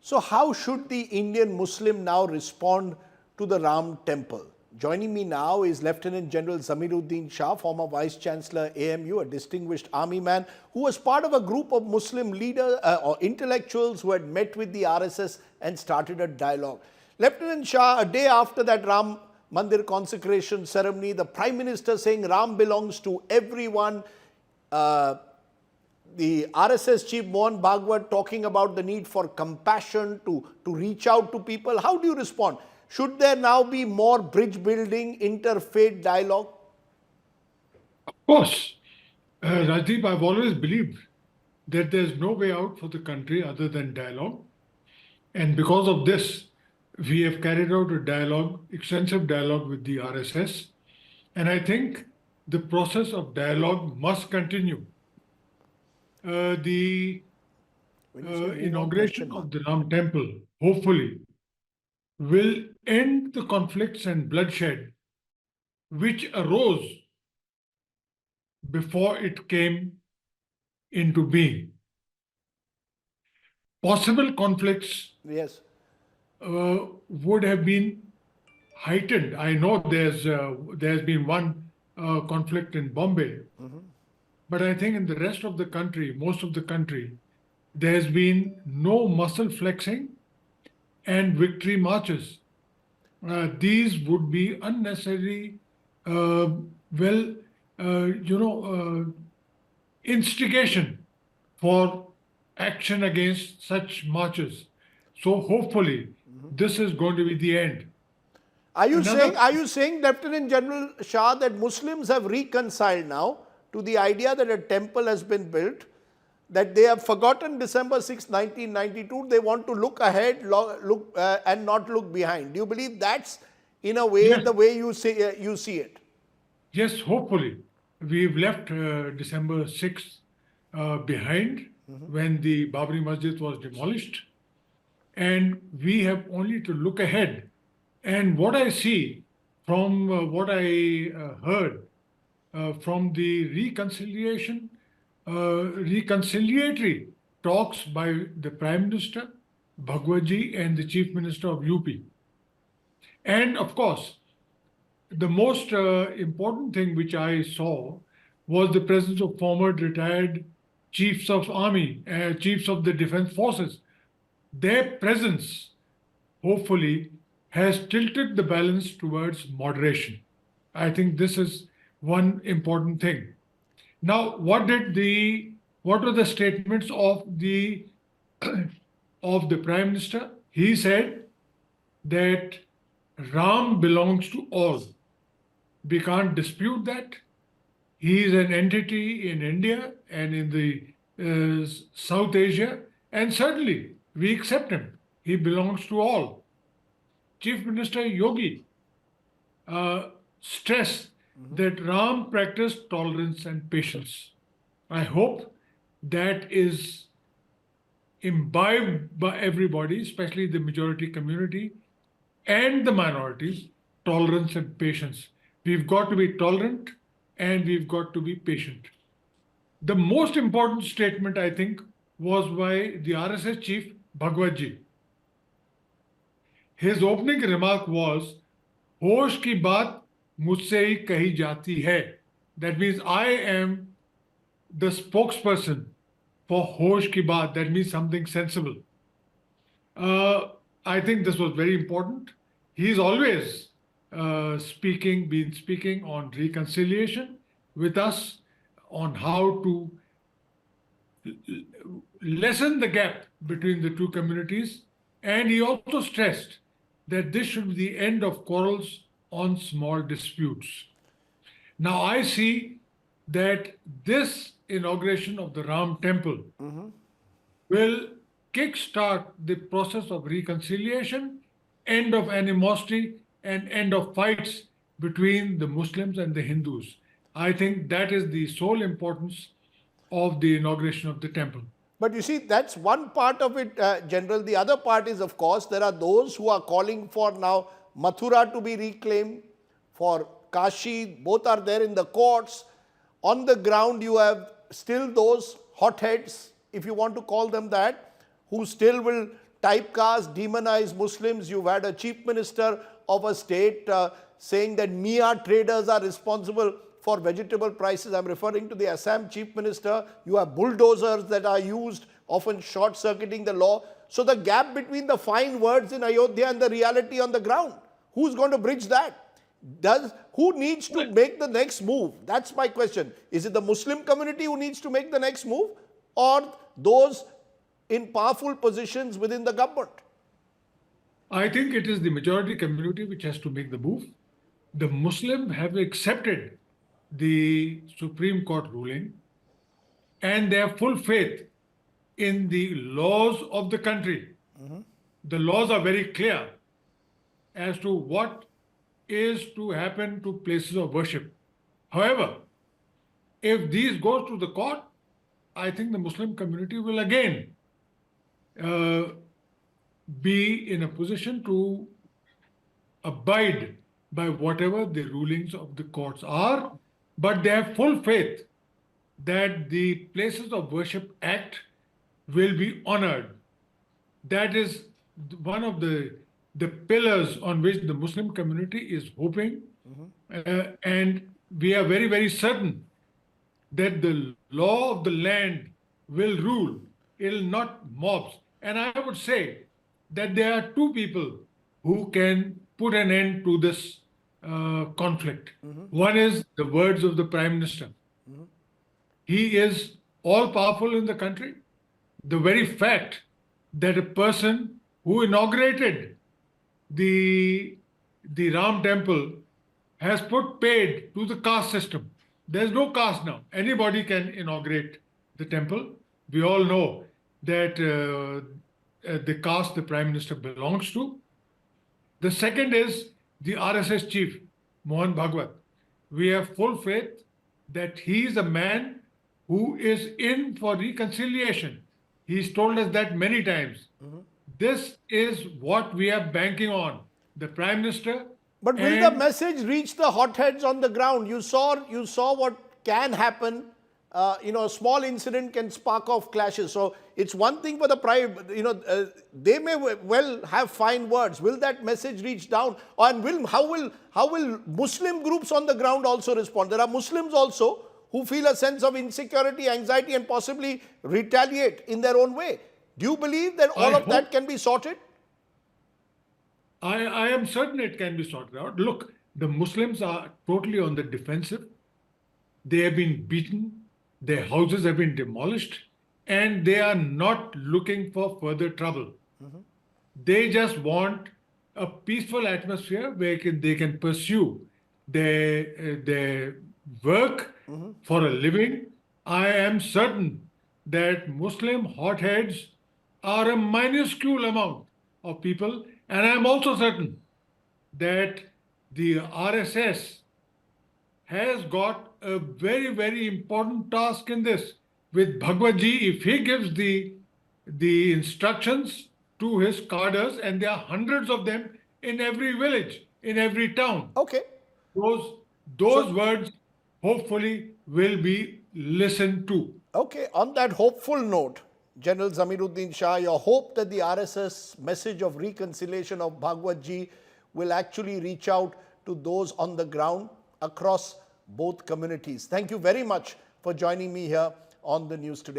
So how should the Indian Muslim now respond to the Ram temple? Joining me now is Lieutenant General Zameeruddin Shah, former Vice Chancellor AMU, a distinguished army man who was part of a group of Muslim leaders or intellectuals who had met with the RSS and started a dialogue. Lieutenant Shah, a day after that Ram Mandir consecration ceremony, the Prime Minister saying Ram belongs to everyone, the RSS chief Mohan Bhagwat talking about the need for compassion to reach out to people. How do you respond? Should there now be more bridge building, interfaith dialogue? Of course. Rajdeep, I've always believed that there's no way out for the country other than dialogue. And because of this, we have carried out a dialogue, extensive dialogue with the RSS. And I think the process of dialogue must continue. The inauguration of the Ram temple, hopefully, will end the conflicts and bloodshed which arose before it came into being. Possible conflicts would have been heightened. I know there's been one conflict in Bombay, but I think in the rest of the country, most of the country, there's been no muscle flexing and victory marches. These would be unnecessary, instigation for action against such marches. So hopefully, this is going to be the end. Are you saying, Lieutenant General Shah, that Muslims have reconciled now to the idea that a temple has been built, that they have forgotten December 6, 1992, they want to look ahead and not look behind? Do you believe that's, in a way, the way you see it? Yes, hopefully. We've left December 6th behind when the Babri Masjid was demolished. And we have only to look ahead. And what I see from what I heard from the reconciliatory talks by the Prime Minister, Bhagwatji, and the Chief Minister of UP. And of course, the most important thing which I saw was the presence of former retired chiefs of army, chiefs of the defense forces. Their presence, hopefully, has tilted the balance towards moderation. I think this is one important thing. Now, what were the statements of the Prime Minister? He said that Ram belongs to all. We can't dispute that. He is an entity in India and in the South Asia, and certainly we accept him. He belongs to all. Chief Minister Yogi stressed that Ram practiced tolerance and patience. I hope that is imbibed by everybody, especially the majority community and the minorities, tolerance and patience. We've got to be tolerant and we've got to be patient. The most important statement, I think, was by the RSS chief, Bhagwatji. His opening remark was, "Hosh ki baat mujhse hi kahi jati hai." That means I am the spokesperson for Hosh ki baat. That means something sensible. I think this was very important. He's always been speaking on reconciliation with us, on how to lessen the gap between the two communities. And he also stressed that this should be the end of quarrels on small disputes. Now, I see that this inauguration of the Ram temple will kickstart the process of reconciliation, end of animosity, and end of fights between the Muslims and the Hindus. I think that is the sole importance of the inauguration of the temple. But you see, that's one part of it, General. The other part is, of course, there are those who are calling for now Mathura to be reclaimed, for Kashi. Both are there in the courts. On the ground, you have still those hotheads, if you want to call them that, who still will typecast, demonize Muslims. You've had a chief minister of a state saying that Mia traders are responsible for vegetable prices. I'm referring to the Assam chief minister. You have bulldozers that are used, often short-circuiting the law. So the gap between the fine words in Ayodhya and the reality on the ground, who's going to bridge that? Who needs to make the next move? That's my question. Is it the Muslim community who needs to make the next move, or those in powerful positions within the government? I think it is the majority community which has to make the move. The Muslims have accepted the Supreme Court ruling and they have full faith in the laws of the country. The laws are very clear as to what is to happen to places of worship. However, if these go to the court, I think the Muslim community will again be in a position to abide by whatever the rulings of the courts are, but they have full faith that the Places of Worship Act will be honored. That is one of the pillars on which the Muslim community is hoping, and we are very, very certain that the law of the land will rule. It will not mobs. And I would say that there are two people who can put an end to this conflict. One is the words of the Prime Minister. He is all powerful in the country. The very fact that a person who inaugurated the Ram temple has put paid to the caste system. There's no caste now. Anybody can inaugurate the temple. We all know that the caste the Prime Minister belongs to. The second is the RSS chief, Mohan Bhagwat. We have full faith that he is a man who is in for reconciliation. He's told us that many times. This is what we are banking on. The Prime Minister. But will the message reach the hotheads on the ground? You saw what can happen. A small incident can spark off clashes. So it's one thing for the they may well have fine words. Will that message reach down? And how will Muslim groups on the ground also respond? There are Muslims also who feel a sense of insecurity, anxiety, and possibly retaliate in their own way. Do you believe that all of that can be sorted? I am certain it can be sorted out. Look, the Muslims are totally on the defensive. They have been beaten. Their houses have been demolished. And they are not looking for further trouble. They just want a peaceful atmosphere where they can pursue their work for a living. I am certain that Muslim hotheads are a minuscule amount of people. And I am also certain that the RSS has got a very, very important task in this. With Bhagwat Ji, if he gives the instructions to his cadres, and there are hundreds of them in every village, in every town. Okay. Those words hopefully will be listened to. Okay, on that hopeful note, General Zameeruddin Shah, your hope that the RSS message of reconciliation of Bhagwat Ji will actually reach out to those on the ground across both communities. Thank you very much for joining me here on the news today.